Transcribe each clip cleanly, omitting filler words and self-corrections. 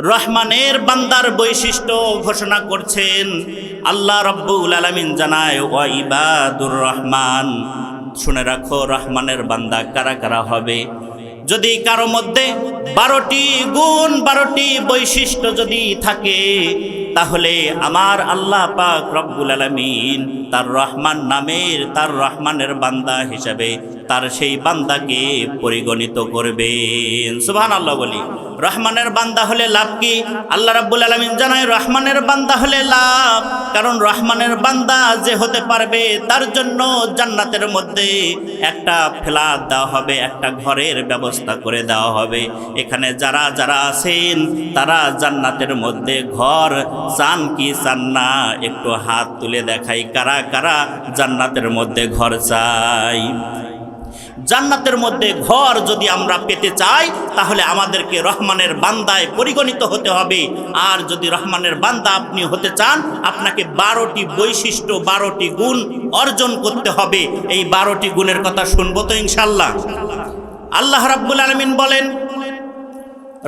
রহমানের বান্দার বৈশিষ্ট্য ঘোষণা করছেন আল্লাহ রাব্বুল আলামিন জানায় ওয়া ইবাদুর রহমান। শুনে রাখো, রহমানের বান্দা কারা কারা হবে। যদি কারো মধ্যে 12টি গুণ 12টি বৈশিষ্ট্য যদি থাকে, তাহলে আমার আল্লাহ পাক রব্বুল আলামিন তার রহমান নামের, তার রহমানের বান্দা হিসাবে তার সেই বান্দাকে পরিগণিত করবেন। সুবহানাল্লাহ বলি। রহমানের বান্দা হলে লাভ কি? আল্লাহ রাব্বুল আলামিন জানায় রহমানের বান্দা হলে লাভ, কারণ রহমানের বান্দা যে হতে পারবে তার জন্য জান্নাতের মধ্যে একটা ফ্ল্যাট দেওয়া হবে, একটা ঘরের ব্যবস্থা করে দেওয়া হবে। এখানে যারা যারা আছেন তারা জান্নাতের মধ্যে ঘর চান কি চান না, একটু হাত তুলে দেখাই কারা কারা জান্নাতের মধ্যে ঘর চাই। জান্নাতের মধ্যে ঘর যদি আমরা পেতে চাই, তাহলে আমাদেরকে রহমানের বান্দায় পরিগণিত হতে হবে। আর যদি রহমানের বান্দা আপনি হতে চান, আপনাকে 12টি বৈশিষ্ট্য 12টি গুণ অর্জন করতে হবে। এই 12টি গুণের কথা শুনবো তো ইনশাআল্লাহ। আল্লাহ রাব্বুল আলামিন বলেন,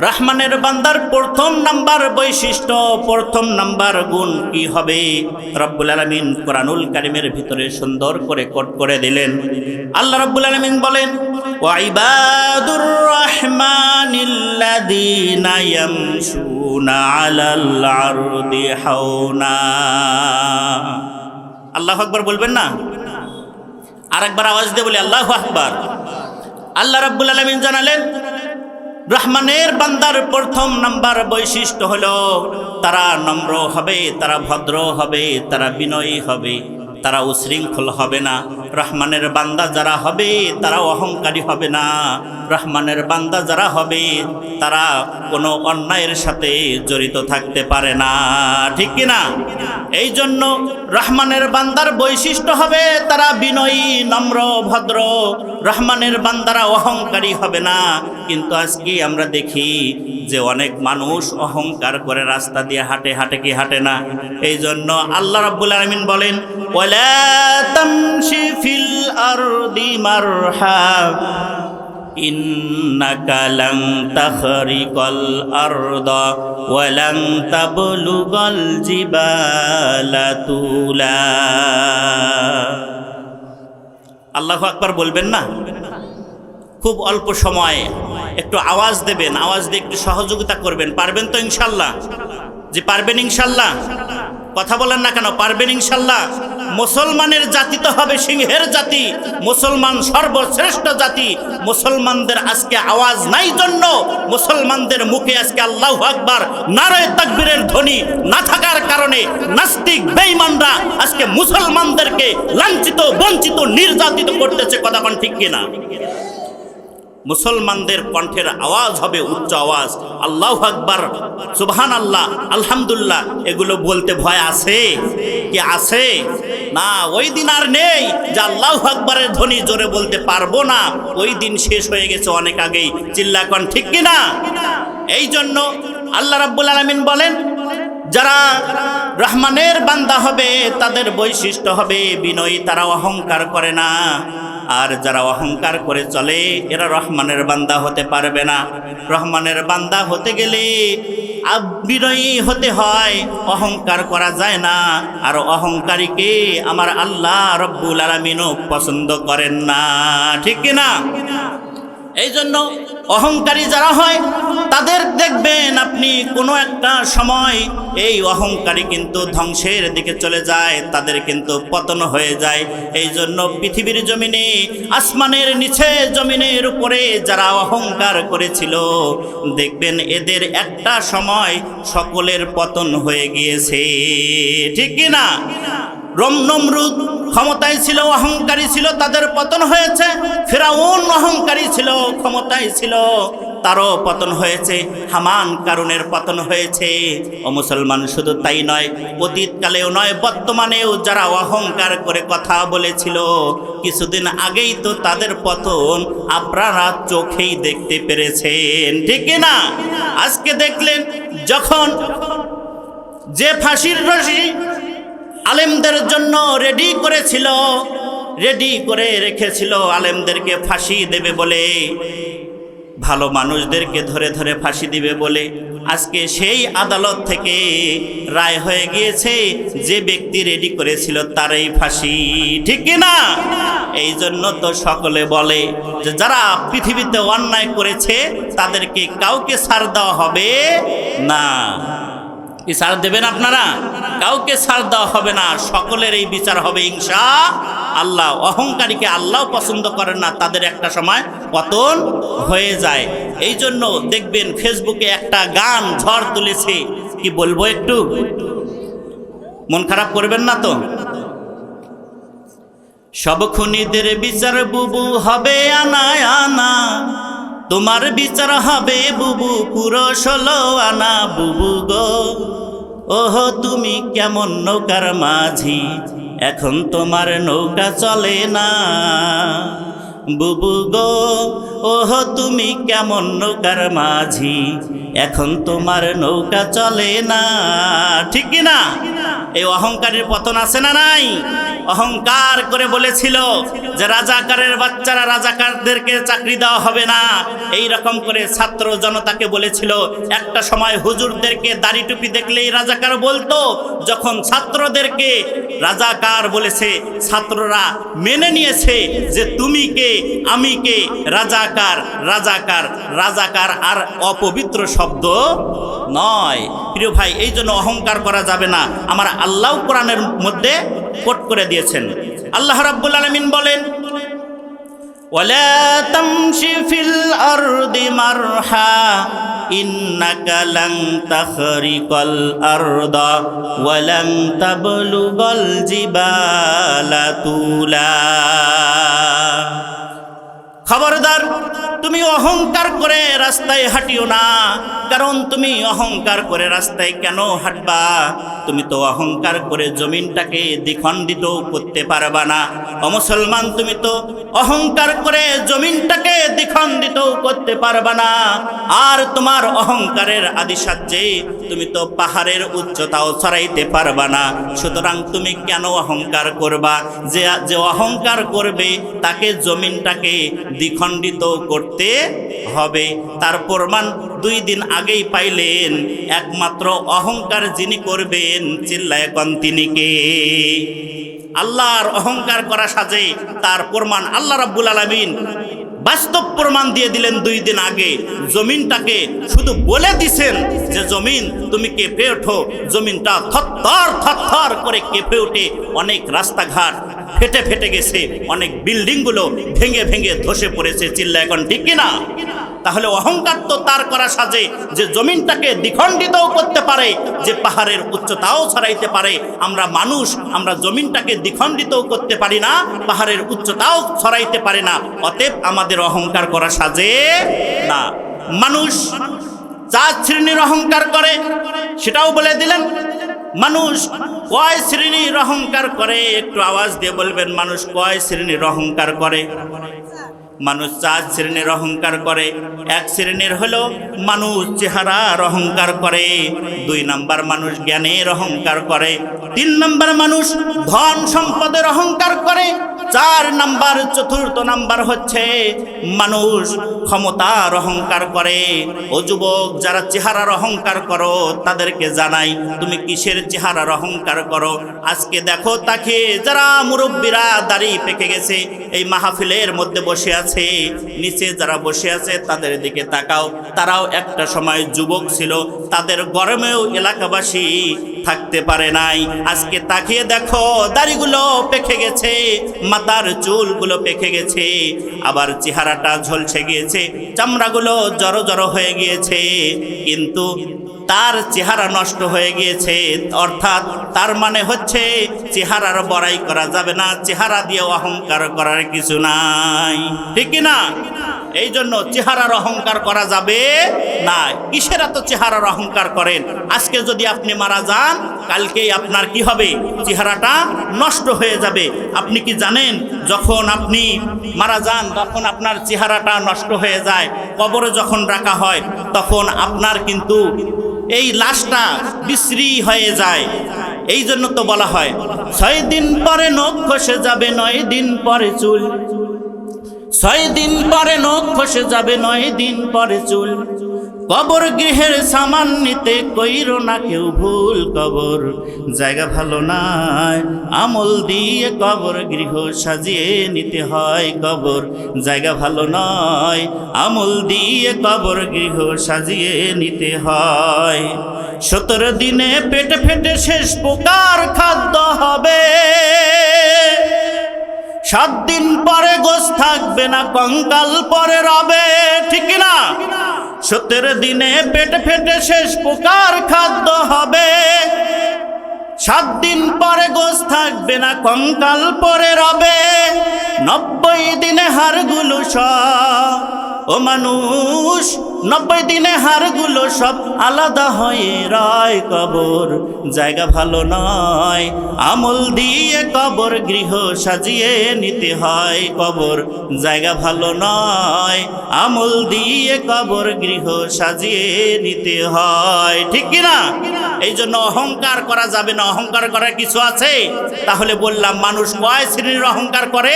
রহমানের বান্দার প্রথম নাম্বার বৈশিষ্ট্য, প্রথম নাম্বার গুণ কি হবে? রব্বুল আলামিন কোরআনুল কারীমের ভিতরে সুন্দর করে কোট করে দিলেন। আল্লাহ রাব্বুল আলামিন বলেন, ওয়া ইবাদুর রহমানিল্লাযীনা ইয়ামশুনা আলাল আরদি হাওনা। আল্লাহু আকবার বলবেন না? আরেকবার আওয়াজ দিয়ে বলি আল্লাহু আকবার। আল্লাহ রাব্বুল আলামিন জানালেন, রহমানের বান্দার প্রথম নাম্বার বৈশিষ্ট্য হলো তারা নম্র হবে, তারা ভদ্র হবে, তারা বিনয়ী হবে, তারা উশৃঙ্খল হবে না। রহমানের বান্দা যারা হবে তারা অহংকারী হবে না। রহমানের বান্দা যারা হবে তারা কোনো অন্যায়ের সাথে জড়িত থাকতে পারে না, ঠিক কি না? এই জন্য রহমানের বান্দার বৈশিষ্ট্য হবে তারা বিনয়ী, নম্র, ভদ্র। রহমানের বান্দারা অহংকারী হবে না। কিন্তু আজকে আমরা দেখি যে অনেক মানুষ অহংকার করে রাস্তা দিয়ে হাঁটে, হাঁটে কি হাঁটে না? এই জন্য আল্লাহ রাব্বুল আলামিন বলেন, ওয়ালা তামশি ফিল আরদি মারহা ইন্নাকা লান তাখরিকাল আরদা ওয়া লান তাবলুগাল জিবালা তুলা। আল্লাহু আকবার বলবেন না? খুব অল্প সময়ে একটু আওয়াজ দেবেন, আওয়াজ দিয়ে একটু সহযোগিতা করবেন। পারবেন তো ইনশাল্লাহ? যে পারবেন ইনশাল্লাহ? কথা বলেন না কেন? পারবেন ইনশাল্লাহ? মুসলমানের জাতি তো হবে সিংহের জাতি, মুসলমান সর্বশ্রেষ্ঠ জাতি। মুসলমানদের আজকে আওয়াজ নাই জন্য মুসলমানদের মুখে আজকে আল্লাহু আকবার, নারায়ে তাকবীরের ধ্বনি না থাকার কারণে নাস্তিক বেঈমানরা আজকে মুসলমানদেরকে লাঞ্ছিত, বঞ্চিত, নির্যাতিত করতেছে। কথা কোন ঠিক কিনা? মুসলমানদের কণ্ঠের আওয়াজ হবে উচ্চ আওয়াজ, আল্লাহু আকবার, সুবহানাল্লাহ, আলহামদুলিল্লাহ। এগুলো বলতে ভয় আছে কি? আছে না। ওই দিন আর নেই যে আল্লাহু আকবারের ধ্বনি জোরে বলতে পারবো না। ওই দিন শেষ হয়ে গেছে অনেক আগেই। চিল্লা কোন ঠিক কিনা? এই জন্য আল্লাহ রাব্বুল আলামিন বলেন, যারা রহমানের বান্দা হবে তাদের বৈশিষ্ট্য হবে বিনয়ী, তারা অহংকার করে না। আর যারা অহংকার করে চলে এরা রহমানের বান্দা হতে পারবে না। রহমানের বান্দা হতে গেলে বিনয়ী হতে হয়, অহংকার করা যায় না। আর অহংকারীকে আমার আল্লাহ রব্বুল আলামিনও পছন্দ করেন না, ঠিক কিনা? এই জন্য অহংকারী যারা হয় তাদের দেখবেন আপনি কোনো একটা সময় এই অহংকারী কিন্তু ধ্বংসের দিকে চলে যায়, তাদের কিন্তু পতন হয়ে যায়। এই জন্য পৃথিবীর জমিনে, আসমানের নিচে, জমিনের উপরে যারা অহংকার করেছিল দেখবেন এদের একটা সময় সকলের পতন হয়ে গিয়েছে, ঠিক কি না? নমরুদ ক্ষমতায় ছিল, অহংকারী ছিল, তাদের পতন হয়েছে। ফিরাউন অহংকারী ছিল, ক্ষমতায় ছিল, তারও পতন হয়েছে। হামান কারুনের পতন হয়েছে। ও মুসলমান, শুধু তাই নয়, অতীতকালেও নয়, বর্তমানেও যারা অহংকার করে কথা বলেছিল কিছুদিন আগেই তো তাদের পতন আপনারা চোখেই দেখতে পেরেছেন, ঠিক না? আজকে দেখলেন যখন যে ফাঁসির রশি আলেমদের জন্য রেডি করেছিল, রেডি করে রেখেছিল আলেমদেরকে ফাঁসি দেবে বলে, ভালো মানুষদেরকে ধরে ধরে ফাঁসি দিবে বলে আজকে সেই আদালত থেকে রায় হয়ে গিয়েছে যে ব্যক্তি রেডি করেছিল তারই ফাঁসি, ঠিক কি না? এই জন্য তো সকলে বলে যে যারা পৃথিবীতে অন্যায় করেছে তাদেরকে কাউকে ছাড় দেওয়া হবে না। কি ছাড় দেবেন আপনারা? কাউকে ছাড় দেওয়া হবে না, সকলের এই বিচার হবে ইনশাআল্লাহ। অহংকারীকে আল্লাহ পছন্দ করেন না, তাদের একটা সময় পতন হয়ে যায়। এই জন্য দেখবেন ফেসবুকে একটা গান ঝড় তুলেছে, কি বলবো, একটু মন খারাপ করবেন না তো। সব খুনিদের বিচার বুবু হবে আনা আনা, তোমার বিচার হবে বুবু পুরো 16 আনা। বুবু গো ওহো তুমি কেমন নৌকার মাঝি, এখন তোমার নৌকা চলে না। বুবু গো ওহো তুমি কেমন নৌকার মাঝি, এখন তোমার নৌকা চলে না, ঠিক কি না? এই অহংকারের পতন আছে না নাই? অহংকার করে বলেছিল যে রাজাকারের বাচ্চারা রাজাকারদেরকে চাকরি দেওয়া হবে না, এই রকম করে ছাত্র জনতাকে বলেছিল। একটা সময় হুজুরদেরকে দাড়ি টুপি দেখলেই রাজাকার বলতো, যখন ছাত্রদেরকে রাজাকার বলেছে ছাত্ররা মেনে নিয়েছে যে তুমি কে আমি কে, রাজাকার রাজাকার রাজাকার আর অপবিত্র শব্দ নয়। প্রিয় ভাই, এই জন্য অহংকার করা যাবে না। আমার আল্লাহ কোরআনের মধ্যে কোট করে দিয়েছেন। আল্লাহ রাব্বুল আলামিন বলেন, ওয়ালা তামশি ফিল আরদি মারহা ইন্নাকা লান তাখরিকাল আরদা ওয়া লান তাবলুগাল জিবালা তুলা। খবরদার, তুমি অহংকার করে রাস্তায় হাঁটিও না। কারণ তুমি অহংকার করে রাস্তায় কেন হাঁটবা? তুমি তো অহংকার করে জমিনটাকে দ্বিখণ্ডিত করতে পারবা না। ও মুসলমান, তুমি তো অহংকার করে জমিনটাকে দ্বিখণ্ডিত করতে পারবা না। আর তোমার অহংকারের আদিসাধ্যে তুমি তো পাহাড়ের উচ্চতাও ছড়াইতে পারবা না। সুতরাং তুমি কেন অহংকার করবা? যে অহংকার করবে তাকে জমিনটাকে দ্বিখণ্ডিত করতে হবে। তার প্রমাণ 2 দিন আগেই পাইলেন। একমাত্র অহংকার যিনি করবেন, চিল্লায় কোন তিনি কে? আল্লাহর অহংকার করা সাজে তার প্রমাণ আল্লাহ রাব্বুল আলামিন বাস্তব প্রমাণ দিয়ে দিলেন 2 দিন আগে। জমিনটাকে শুধু বলে দিছেন যে জমিন তুমি কেঁপে ওঠো, জমিনটা থরথর থরথর করে কেঁপে ওঠে। অনেক রাস্তাঘাট ফেটে ফেটে গেছে, অনেক বিল্ডিংগুলো ভেঙে ভেঙে ধসে পড়েছে। চিল্লা এখন ঠিক কিনা? তাহলে অহংকার তো তার করা সাজে যে জমিনটাকে দ্বিখণ্ডিতও করতে পারে, যে পাহাড়ের উচ্চতাও ছড়াইতে পারে। আমরা মানুষ, আমরা জমিনটাকে দ্বিখণ্ডিতও করতে পারি না, পাহাড়ের উচ্চতাও ছড়াইতে পারে না। অতএব আমাদের অহংকার করা সাজে না। মানুষ 4 শ্রেণীর অহংকার করে, সেটাও বলে দিলেন। মানুষ কয় শ্রেণীর অহংকার করে? একটু আওয়াজ দিয়ে বলবেন, মানুষ কয় শ্রেণীর অহংকার করে? মানুষ 4 শ্রেণীর অহংকার করে। 1 শ্রেণীর হলো মানুষ চেহারার অহংকার করে। 2 নাম্বার মানুষ জ্ঞানের অহংকার করে। 3 নাম্বার মানুষ ধন সম্পদের অহংকার করে। 4 নাম্বার, 4র্থ নাম্বার হচ্ছে মানুষ ক্ষমতার অহংকার করে। ও যুবক, যারা চেহারার অহংকার করো তাদেরকে জানাই, তুমি কিসের চেহারার অহংকার করো? আজকে দেখো তাকে যারা মুরব্বীরা দাড়ি পেকে গেছে, এই মাহফিলের মধ্যে বসে আছে, নিচে যারা বসে আছে তাদের দিকে তাকাও। তারাও একটা সময় যুবক ছিল, তাদের গরমেও এলাকাবাসী থাকতে পারে নাই। আজকে তাকিয়ে দেখো দাড়িগুলো পেকে গেছে, মাথার চুলগুলো পেকে গেছে, আবার চেহারাটা ঝলসে গিয়েছে, চামড়াগুলো জড়ো জড়ো হয়ে গিয়েছে, কিন্তু তার চেহারা নষ্ট হয়ে গিয়েছে। অর্থাৎ তার মানে হচ্ছে চেহারার বড়াই করা যাবে না, চেহারা দিয়ে অহংকার করার কিছু নাই, ঠিক না? এই জন্য চেহারার অহংকার করা যাবে না। কিসের এত চেহারার অহংকার করেন? আজকে যদি আপনি মারা যান, কালকেই আপনার কি হবে? চেহারাটা নষ্ট হয়ে যাবে। আপনি কি জানেন, যখন আপনি মারা যান তখন আপনার চেহারাটা নষ্ট হয়ে যায়। কবরে যখন রাখা হয় তখন আপনার কিন্তু এই লাশটা বিশ্রী হয়ে যায়। এই জন্য তো বলা হয় 6 দিন পরে নখ খসে যাবে, 9 দিন পরে চুল। 6 দিন পরে নখ খসে যাবে, 9 দিন পরে চুল। কবর গৃহের সামান নিতে কইরো না কেউ ভুল। কবর জায়গা ভালো নয়, আমল দিয়ে কবর গৃহ সাজিয়ে নিতে হয়। কবর জায়গা ভালো নয়, আমল দিয়ে কবর গৃহ সাজিয়ে নিতে হয়। 17 দিনে পেটে ফেটে শেষ প্রকার খাদ্য হবে। 7 দিন পরে গোশ থাকবে না, কঙ্কাল পরে রবে। ঠিক না? 17 দিনে পেটে ফেটে শেষ প্রকার খাদ্য হবে। 7 দিন পরে গোশ থাকবে না, কঙ্কাল পরে রবে। 90 দিনে হাড়গুলো সব, ও মানুষ 90 দিনে হাড়গুলো সব আলাদা হয়ে রয়। কবর জায়গা ভালো নয়, আমল দিয়ে কবর গৃহ সাজিয়ে নিতে হয়। কবর জায়গা ভালো নয়, আমল দিয়ে কবর গৃহ সাজিয়ে নিতে হয়। ঠিক কিনা? এই জন্য অহংকার করা যাবে না। অহংকার করার কিছু আছে? তাহলে বললাম, মানুষ কয় শ্রেণীর অহংকার করে?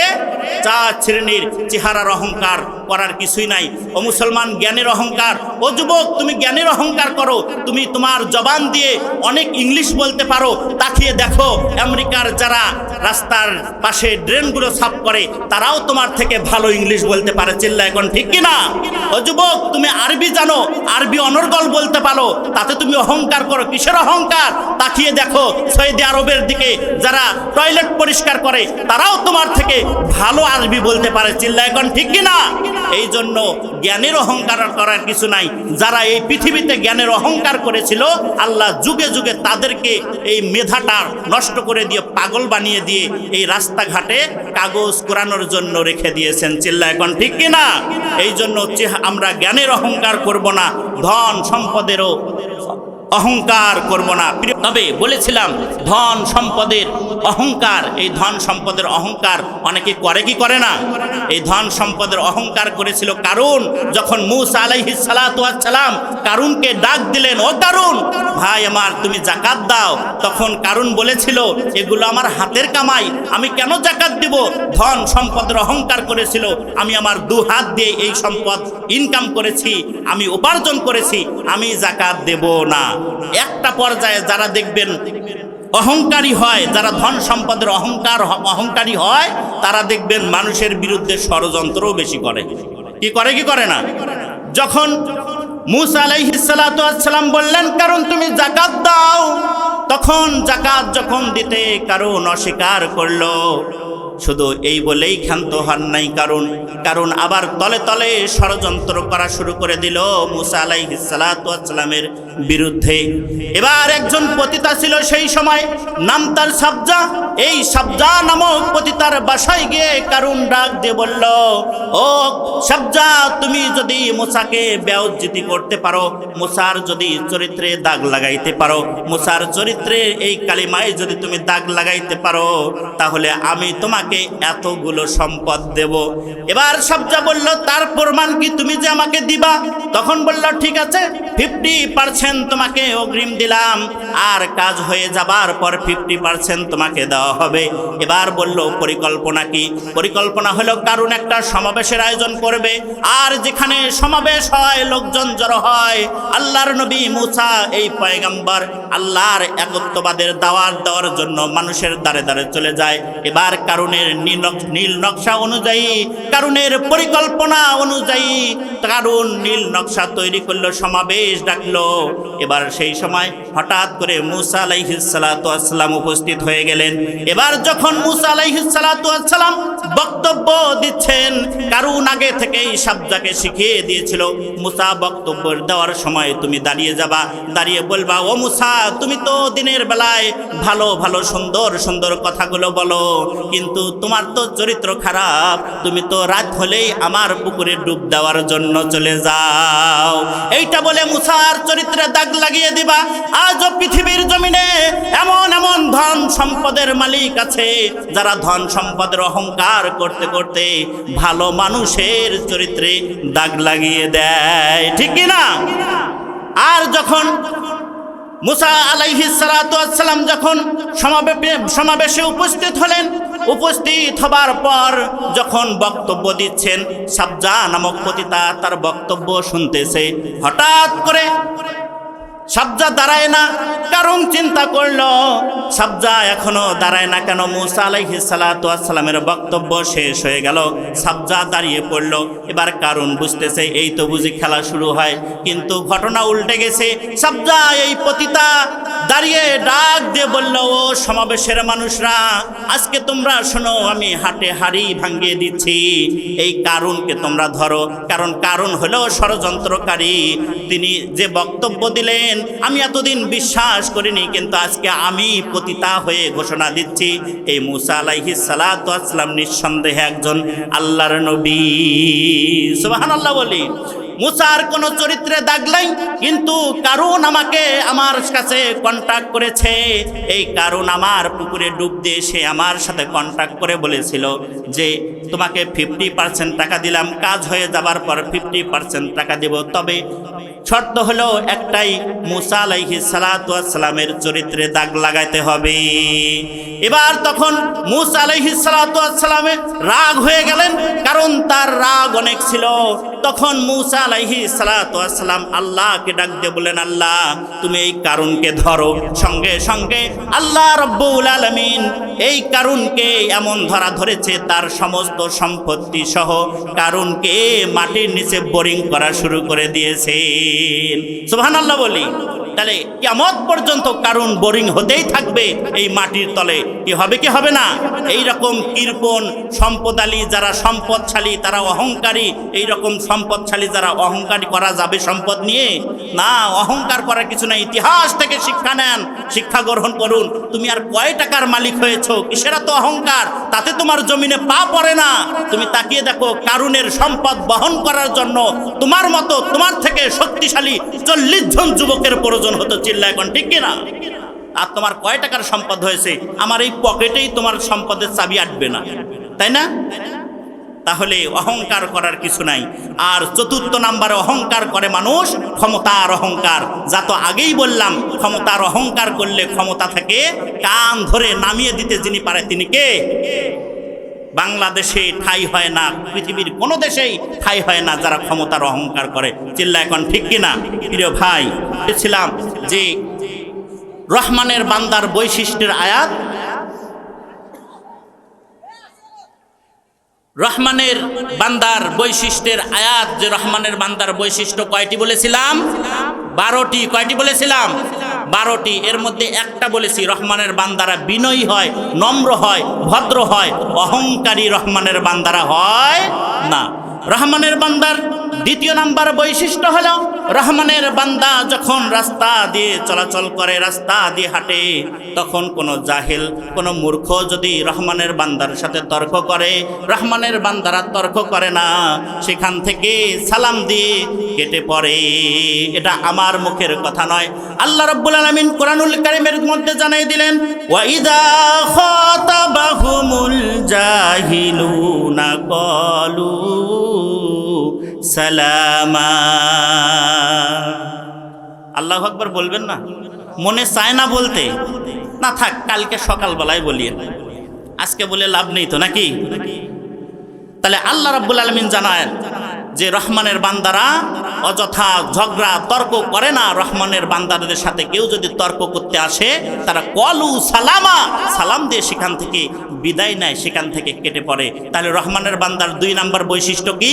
4 শ্রেণীর। চেহারার অহংকার করার কিছুই নাই। ও মুসলমান, জ্ঞানের অহংকার। ও যুবক, তুমি জ্ঞানের অহংকার করো। তুমি তোমার জবান দিয়ে অনেক ইংলিশ বলতে পারো। তাকিয়ে দেখো, আমেরিকার যারা রাস্তার পাশে ড্রেনগুলো সাফ করে, তারাও তোমার থেকে ভালো ইংলিশ বলতে পারে। চিল্লা এখন ঠিক কিনা? ও যুবক, তুমি আরবি জানো, আরবি অনর্গল বলতে পারো, তাতে তুমি অহংকার করো। কিসের অহংকার? তাকিয়ে দেখো, সৌদি আরবের দিকে যারা টয়লেট পরিষ্কার করে, তারাও তোমার থেকে ভালো আরবি বলতে পারে। চিল্লা এখন ঠিক কিনা? এই জন্য জ্ঞানের অহংকার করার কিছু নাই। যারা এই পৃথিবীতে জ্ঞানের অহংকার করেছিল, আল্লাহ যুগে যুগে তাদেরকে এই মেধাটা নষ্ট করে দিয়ে, পাগল বানিয়ে দিয়ে এই রাস্তাঘাটে কাগজ কুড়ানোর জন্য রেখে দিয়েছেন। চিল্লা এখন ঠিক কিনা? এই জন্য আমরা জ্ঞানের অহংকার করব না, ধন সম্পদেরও অহংকার করব না। তবে বলেছিলাম, ধন সম্পদের অহংকার, এই ধন সম্পদের অহংকার অনেকে করে কি করে না? এই ধন সম্পদের অহংকার করেছিল কারুন। যখন মূসা আলাইহিস সালাতু ওয়াস সালাম কারুনকে ডাক দিলেন, ও কারুন ভাই আমার, তুমি যাকাত দাও। তখন কারুন বলেছিল, এগুলো আমার হাতের কামাই, আমি কেন যাকাত দিব? ধন সম্পদের অহংকার করেছিল। আমি আমার 2 হাত দিয়ে এই সম্পদ ইনকাম করেছি, আমি উপার্জন করেছি, আমি যাকাত দেব না। একটা পর্যায়ে যারা দেখবেন অহংকারী হয়, যারা ধন সম্পদের অহংকারী হয়, তারা দেখবেন মানুষের বিরুদ্ধে ষড়যন্ত্রও বেশি করে। কি করে কি করে না? যখন মূসা আলাইহিস সালাতু ওয়াস সালাম বললেন, কারণ তুমি যাকাত দাও, তখন যাকাত যখন দিতে কারণ অস্বীকার করলো। শুধু এই বলেই ক্ষান্ত হন নাই কারণ আবার তলে তলে ষড়যন্ত্র করা শুরু করে দিল মূসা আলাইহিস সালাতু ওয়াস সালামের বিরুদ্ধে। এবার একজন পতিতা ছিল সেই সময়, নাম তার সাবজা। এই সাবজা নামক পতিতার বাসায় গিয়ে কারুন ডাক দিয়ে বলল, ও সাবজা, তুমি যদি মূসাকে বেইজ্জতি করতে পারো, মূসার যদি চরিত্রে দাগ লাগাইতে পারো, মূসার চরিত্রে এই কালিমায় যদি তুমি দাগ লাগাইতে পারো, তাহলে আমি তোমাকে এতগুলো সম্পদ দেব। এবার সাবজা বলল, তার প্রমাণ কি তুমি যে আমাকে দিবা? তখন বলল, ঠিক আছে, 50% তোমাকে অগ্রিম দিলাম, আর কাজ হয়ে যাবার পর 50% তোমাকে দেওয়া হবে। এবার বলল, পরিকল্পনা কি? পরিকল্পনা হলো কারণ একটা সমাবেশের আয়োজন করবে, আর যেখানে সমাবেশ হয়, লোকজন জড়ো হয়, আল্লাহর নবী মূসা এই পয়গম্বর আল্লাহর একত্ববাদের দাওয়াত দেওয়ার জন্য মানুষের দ্বারে দ্বারে চলে যায়। এবার কারণের নীল নকশা অনুযায়ী, কারণের পরিকল্পনা অনুযায়ী কারণ নীল নকশা তৈরি করলো, সমাবেশ ডাকলো। এবার সেই সময় হঠাৎ করে মূসা আলাইহিস সালাতু ওয়াস সালাম উপস্থিত হয়ে গেলেন। এবার যখন মূসা আলাইহিস সালাতু ওয়াস সালাম বক্তব্য দিচ্ছেন, কারণ আগে থেকেই সাবজাকে শিখিয়ে দিয়েছিল, মূসা বক্তব্য দেওয়ার সময় তুমি দাঁড়িয়ে যাবা, দাঁড়িয়ে বলবা, ও মূসা, তুমি তো দিনের বেলায় ভালো ভালো সুন্দর সুন্দর কথাগুলো বলো, কিন্তু তোমার তো চরিত্র খারাপ, তুমি তো রাত হলেই আমার পুকুরে ডুব দেওয়ার জন্য চলে যাও। এইটা বলে মূসার চরিত্রে দাগ লাগিয়ে দিবা। আজও পৃথিবীর জমিনে এমন এমন ধন সম্পদের মালিক আছে, যারা ধন সম্পদের অহংকার করতে করতে ভালো মানুষের চরিত্রে দাগ লাগিয়ে দেয়। ঠিক কি না? আর যখন মুসা আলাইহিস সালাতু ওয়াস সালাম যখন সমাবেশে উপস্থিত হলেন, উপস্থিত হবার পর যখন বক্তব্য দিচ্ছেন, সাবজা নামক পতিতা তার বক্তব্য শুনতেছে। হঠাৎ করে সাবজা দাঁড়ায় না, কারণ চিন্তা করলো সাবজা এখনো দাঁড়ায় না কেন? মুসা আলাইহিস সালাতু ওয়াস সালামের বক্তব্য শেষ হয়ে গেল, সাবজা দাঁড়িয়ে পড়ল। এবার কারণ বুঝতেছে এই তো বুঝি খেলা শুরু হয়, কিন্তু ঘটনা উল্টে গেছে। সাবজা এই পতিতা দাঁড়িয়ে ডাক দিয়ে বলল, ও সমাবেশের মানুষরা, আজকে তোমরা শোনো, আমি হাটে হাড়ি ভাঙিয়ে দিচ্ছি। এই কারণকে তোমরা ধরো, কারণ কারণ হলো ষড়যন্ত্রকারী। তিনি যে বক্তব্য দিলেন আমি এতদিন বিশ্বাস করিনি, কিন্তু আজকে আমি পতিতা হয়ে ঘোষণা দিচ্ছি, এই মুসা আলাইহিস সালাতু ওয়াস সালাম নিঃসন্দেহে একজন আল্লাহর নবী। সুবহানাল্লাহ বলি। মুসার কোনো চরিত্রে দাগ নাই, কিন্তু কারণ আমাকে আমার কাছে কন্ট্যাক্ট করেছে। এই কারণ আমার পুকুরে ডুব দিয়ে সে আমার সাথে কন্ট্যাক্ট করে বলেছিল যে তোমাকে 50% টাকা দিলাম, কাজ হয়ে যাবার পর 50% টাকা দেব, তবে শর্ত হলো একটাই, মুসা আলাইহিস সালাতু ওয়াস সালামের চরিত্রে দাগ লাগাইতে হবে। এবার তখন মুসা আলাইহিস সালাতু ওয়াস সালামে রাগ হয়ে গেলেন, কারণ তার রাগ অনেক ছিল। তখন মুসা আলাইহিস সালাতু ওয়াস সালাম আল্লাহকে ডাক দিয়ে বলেন, আল্লাহ তুমি এই কারণকে ধরো। সঙ্গে সঙ্গে আল্লাহ রব্বুল আলামিন এই কারণকে এমন ধরা ধরেছে, তার সমস্ত সম্পত্তি সহ কারণকে মাটির নিচে বোরিং করা শুরু করে দিয়েছেন। সুবহানাল্লাহ বলি। তাহলে কিয়ামত পর্যন্ত কারণ বোরিং হতেই থাকবে এই মাটির তলে। কি হবে কি হবে না? এই রকম কৃপণ সম্পদালী যারা সম্পদশালী, তারা অহংকারী। এই রকম সম্পদশালী যারা অহংকারী করা যাবে সম্পদ নিয়ে? না, অহংকার করার কিছু না। ইতিহাস থেকে শিক্ষা নেন, শিক্ষা গ্রহণ করুন। তুমি আর কয় টাকার মালিক হয়েছো, কিসের তো অহংকার? তাতে তোমার জমিনে পা পড়ে না। তুমি তাকিয়ে দেখো, কারুনের সম্পদ বহন করার জন্য তোমার মতো, তোমার থেকে শক্তিশালী 40 জন যুবকের প্রয়োজন হতো। চিল্লা এখন ঠিক কিনা? আর তোমার কয় টাকার সম্পদ হয়েছে? আমার এই পকেটেই তোমার সম্পদের চাবি আটবে না, তাই না? তাহলে অহংকার করার কিছু নাই। আর চতুর্থ নাম্বারে অহংকার করে মানুষ ক্ষমতার অহংকার। যা তো আগেই বললাম, ক্ষমতার অহংকার করলে ক্ষমতা থেকে কান ধরে নামিয়ে দিতে যিনি পারে তিনি কে? বাংলাদেশে ঠাঁই হয় না, পৃথিবীর কোনো দেশেই ঠাঁই হয় না যারা ক্ষমতার অহংকার করে। চিল্লা এখন ঠিক কিনা? প্রিয় ভাই, বলেছিলাম যে রহমানের বান্দার বৈশিষ্ট্যের আয়াত, রহমানের বান্দার বৈশিষ্ট্যের আয়াত, যে রহমানের বান্দার বৈশিষ্ট্য কয়টি বলেছিলাম? 12টি। কয়টি বলেছিলাম? 12টি। এর মধ্যে একটা বলেছি, রহমানের বান্দারা বিনয়ী হয়, নম্র হয়, ভদ্র হয়। অহংকারী রহমানের বান্দারা হয় না। রহমানের বান্দার দ্বিতীয় নাম্বার বৈশিষ্ট্য হলো, রহমানের বান্দা যখন রাস্তা দিয়ে চলাচল করে, রাস্তা দিয়ে হাঁটে, তখন কোনো জাহেল, কোনো মূর্খ যদি রহমানের বান্দার সাথে তর্ক করে, রহমানের বান্দারা তর্ক করে না, সেখান থেকে সালাম দিয়ে কেটে পড়ে। এটা আমার মুখের কথা নয়, আল্লাহ রাব্বুল আলামিন কোরআনুল কারীমের মধ্যে জানাই দিলেন, ওয়া ইযা খাতাবাহুমুল জাহিলুনা ক্বালু সালামা। আল্লাহু আকবার বলবেন না? মনে চায় না বলতে? না থাক, কালকে সকালবেলায় বলিয়েন, আজকে বলে লাভ নেই তো নাকি? তাহলে আল্লাহ রাব্বুল আলামিন জানায় যে রহমানের বান্দারা অযথা ঝগড়া তর্ক করে না। রহমানের বান্দাদের সাথে কেউ যদি তর্ক করতে আসে, তারা কলু সালামা, সালাম দিয়ে সেখান থেকে বিদায় নেয়, সেখান থেকে কেটে পড়ে। তাহলে রহমানের বান্দার 2 নাম্বার বৈশিষ্ট্য কি?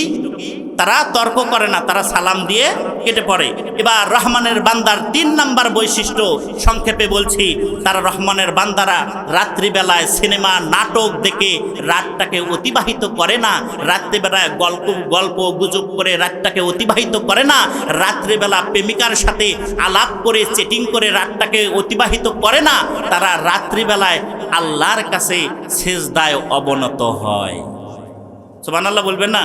তারা তর্ক করে না, তারা সালাম দিয়ে কেটে পড়ে। এবার রহমানের বান্দার 3 নাম্বার বৈশিষ্ট্য সংক্ষেপে বলছি, তারা রহমানের বান্দারা রাত্রিবেলায় সিনেমা নাটক দেখে রাতটাকে অতিবাহিত করে না। রাত্রিবেলায় গল্প গুজব করে রাতটাকে অতিবাহিত করে না। রাত্রিবেলা প্রেমিকার সাথে আলাপ করে চেটিং করে রাতটাকে অতিবাহিত করে না। তারা রাত্রিবেলায় আল্লাহর কাছে সিজদায় অবনত হয়। সুবহানাল্লাহ বলবেন না?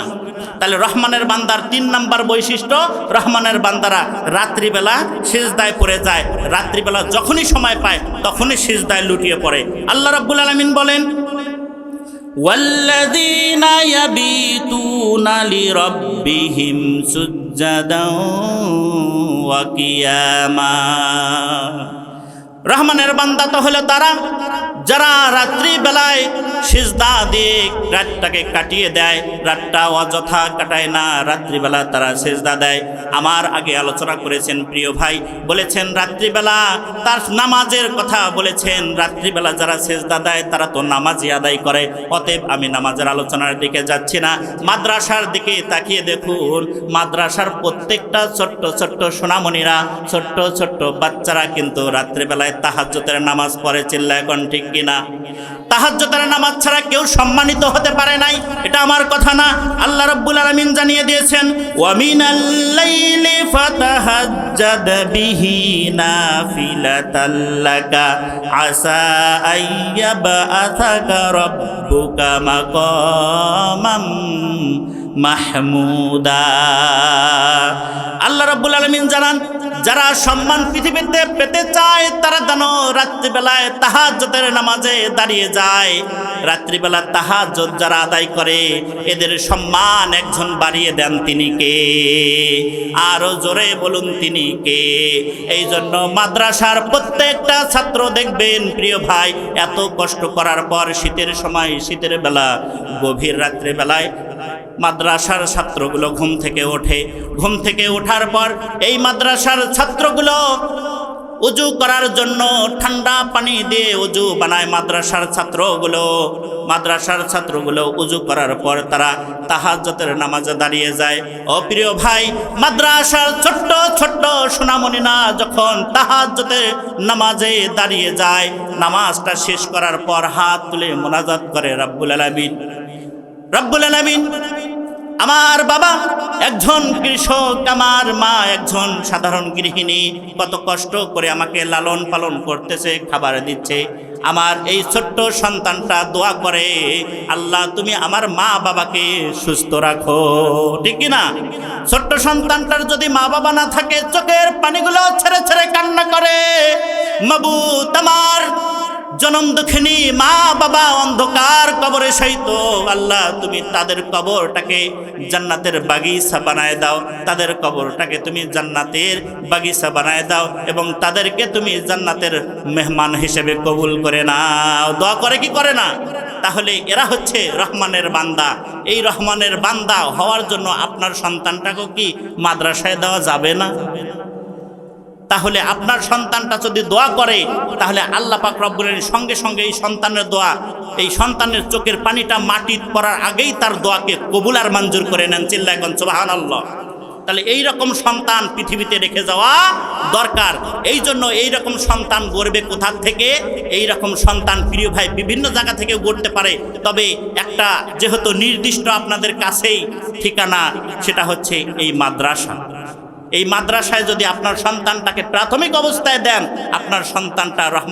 তাহলে রহমানের বান্দার 3 নাম্বার বৈশিষ্ট্য, রহমানের বান্দারা রাত্রিবেলা সিজদায় পড়ে যায়। রাত্রিবেলা যখনই সময় পায় তখনই সিজদায় লুটিয়ে পড়ে। আল্লাহ রাব্বুল আলামিন বলেন, والذين يبيتون لربهم سجدا وقياما রহমানের বান্দা তো হলো তারা যারা রাত্রি বেলায় সিজদা দিয়ে রাতটাকে কাটিয়ে দেয়, রাতটা অযথা কাটায় না, রাত্রিবেলা তারা সিজদা দেয়। আমার আগে আলোচনা করেছেন প্রিয় ভাই, বলেছেন রাত্রিবেলা তার নামাজের কথা বলেছেন, রাত্রিবেলা যারা সিজদা দেয় তারা তো নামাজই আদায় করে। অতএব আমি নামাজের আলোচনার দিকে যাচ্ছি না, মাদ্রাসার দিকে তাকিয়ে দেখুন, মাদ্রাসার প্রত্যেকটা ছোট্ট ছোট্ট সোনামণিরা, ছোট্ট ছোট্ট বাচ্চারা কিন্তু রাত্রিবেলায় তাহাজ্জুদের নামাজ পড়ে। চিল্লা এখন ঠিক কিনা? তাহাজ্জুদের নামাজ ছাড়া কেউ সম্মানিত হতে পারে নাই, এটা আমার কথা না, আল্লাহ রাব্বুল আলামিন জানিয়ে দিয়েছেন ওয়া মিনাল লাইলি ফাতাহাজ্জাদ বিহি নাফিলাতাল লাকা আসা আইয়াবআসাকা রাব্বুকা মাকামাম মাহমুদা। আল্লাহ রাব্বুল আলামিন জানান যারা সম্মান পৃথিবীতে পেতে চায় তারা যেন রাত্রিবেলায় তাহাজ্জুদের নামাজে দাঁড়িয়ে যায়। রাত্রিবেলা তাহাজ্জুদ যারা আদায় করে এদের সম্মান একজন বাড়িয়ে দেন, তিনি কে? আরো জোরে বলুন তিনি কে? এই জন্য মাদ্রাসার প্রত্যেকটা ছাত্র দেখবেন প্রিয় ভাই, এত কষ্ট করার পর শীতের সময়, শীতের বেলা, গভীর রাত্রিবেলায় মাদ্রাসার ছাত্রগুলো ঘুম থেকে ওঠে। ঘুম থেকে ওঠার পর এই মাদ্রাসার ছাত্রগুলো উজু করার জন্য ঠান্ডা পানি দিয়ে উজু বানায়। মাদ্রাসার ছাত্রগুলো উজু করার পর তারা তাহাজ্জুদের নামাজে দাঁড়িয়ে যায়। ও প্রিয় ভাই, মাদ্রাসার ছোট্ট ছোট্ট সোনামণিরা যখন তাহাজ্জুদের নামাজে দাঁড়িয়ে যায়, নামাজটা শেষ করার পর হাত তুলে মোনাজাত করে রব্বুল আলামিন, রব্বুল আলামিন আমার বাবা একজন কৃষক, আমার মা একজন সাধারণ গৃহিণী, কত কষ্ট করে আমাকে লালন পালন করতেছে, খাবার দিচ্ছে। আমার এই ছোট্ট সন্তানটা দোয়া করে, আল্লাহ তুমি আমার মা বাবাকে সুস্থ রাখো, ঠিক কিনা? ছোট্ট সন্তানটার যদি মা বাবা না থাকে চোখের পানিগুলো ছেড়ে ছেড়ে কান্না করে, মাবুদ আমার জনম দুঃখিনী মা বাবা অন্ধকার কবরে সহিত, আল্লাহ তুমি তাদের কবরটাকে জান্নাতের বাগিচা বানায় দাও, তাদের কবরটাকে তুমি জান্নাতের বাগিচা বানায় দাও এবং তাদেরকে তুমি জান্নাতের মেহমান হিসেবে কবুল করে নাও। দোয়া করে কি করে না? তাহলে এরা হচ্ছে রহমানের বান্দা। এই রহমানের বান্দা হওয়ার জন্য আপনার সন্তানটাকে কি মাদ্রাসায় দেওয়া যাবে না? তাহলে আপনার সন্তানটা যদি দোয়া করে তাহলে আল্লাহ পাক রব্বুল আলামিন সঙ্গে সঙ্গে এই সন্তানের দোয়া, এই সন্তানের চোখের পানিটা মাটি পড়ার আগেই তার দোয়াকে কবুল আর মঞ্জুর করে নেন। চিল্লায় কোন সুবহানাল্লাহ। তাহলে এই রকম সন্তান পৃথিবীতে রেখে যাওয়া দরকার। এই জন্য এই রকম সন্তান গড়বে কোথা থেকে? এই রকম সন্তান প্রিয় ভাই বিভিন্ন জায়গা থেকে গড়তে পারে, তবে একটা যেহেতু নির্দিষ্ট আপনাদের কাছেই ঠিকানা, সেটা হচ্ছে এই মাদ্রাসা। এই মাদ্রাসায় যদি আপনার সন্তানটাকে প্রাথমিক অবস্থায় দেন, আপনার সন্তানটা রহমান